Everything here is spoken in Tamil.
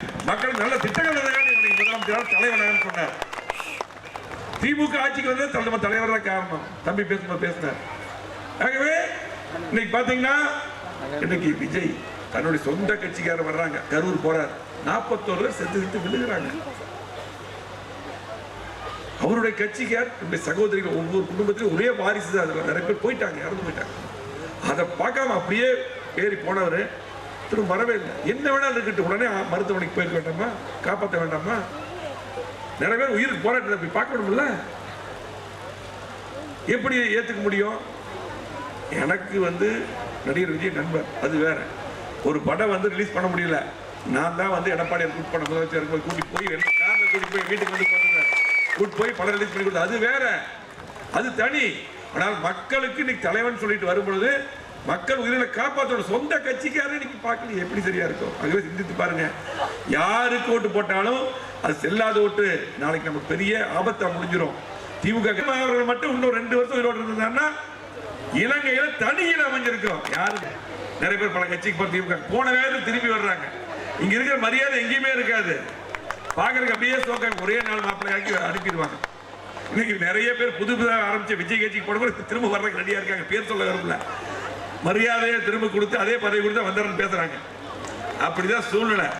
மக்கள் நல்ல திட்டங்கள் முதலமைச்சர் தலைவர் சொன்னார். திமுக ஆட்சிக்கு வந்து தலைவர் தான் காரணம். தம்பி பேசும்போது பேசினார். ஆகவே இன்னைக்கு பாத்தீங்கன்னா இன்னைக்கு விஜய் தன்னுடைய சொந்த கட்சிக்காரர் வர்றாங்க, கரூர் போறார், 41 பேர் செத்து விழுகிறாங்க. அவருடைய கட்சிக்கார் சகோதரிகள் ஒவ்வொரு குடும்பத்திலும் ஒரே வாரிசு தான், நிறைய பேர் போயிட்டாங்க, இறந்து போயிட்டாங்க. அதை பார்க்காம அப்படியே ஏறி போனவர் திரும்ப வரவே இல்லை. என்ன வேணாலும் இருக்கட்டும், உடனே மருத்துவமனைக்கு போயிருக்க வேண்டாமா, காப்பாற்ற வேண்டாமா? நிறைய பேர் உயிருக்கு போராட்டத்தை போய் பார்க்கணும்ல, எப்படி ஏத்துக்க முடியும்? எனக்கு வந்து நடிகர் விஜய் நண்பர், அது வேற. ஒரு படம் வந்து ரிலீஸ் பண்ண முடியல, நான் தான் வந்து எடப்பாடியார் கூட்டு பண்ண முதலமைச்சர் கூட்டி போய் காரில் கூட்டி போய் வீட்டுக்கு வந்து கூட்டு போய் படம் ரிலீஸ் பண்ணி கொடுத்தது, அது வேற, அது தனி. ஆனால் மக்களுக்கு இன்னைக்கு தலைவன் சொல்லிட்டு வரும்பொழுது மக்கள் உயிரினை காப்பாற்றணும். சொந்த கட்சிக்காரன் இன்னைக்கு பார்க்கல, எப்படி சரியா இருக்கும்? ஆகவே சிந்தித்து பாருங்க. யாருக்கு ஓட்டு போட்டாலும் அது செல்லாத ஓட்டு நாளைக்கு நமக்கு பெரிய ஆபத்தா முடிஞ்சிடும். திமுக அவர்கள் மட்டும் இன்னும் 2 வருஷம் உயிரோடு இருந்தாங்கன்னா இலங்கையில தனியில் அமைஞ்சிருக்கும். யாரு நிறைய பேர் பல கட்சிக்கு போற திமுக போன வேலை திரும்பி வர்றாங்க. இங்க இருக்கிற மரியாதை எங்கேயுமே இருக்காது. பாக்குறதுக்கு அப்படியே சோக்க ஒரே நாள் மாப்பிள்ளையாக்கி அனுப்பிடுவாங்க. இன்னைக்கு நிறைய பேர் புதுசாக ஆரம்பிச்ச விஜய் கட்சிக்கு போட திரும்ப வர்றதுக்கு ரெடியா இருக்காங்க. பேர் சொல்ல வரும்ல, மரியாதையை திரும்ப கொடுத்து அதே பதவி கொடுத்து வந்துடுறேன்னு பேசுறாங்க. அப்படிதான் சூழ்நிலை.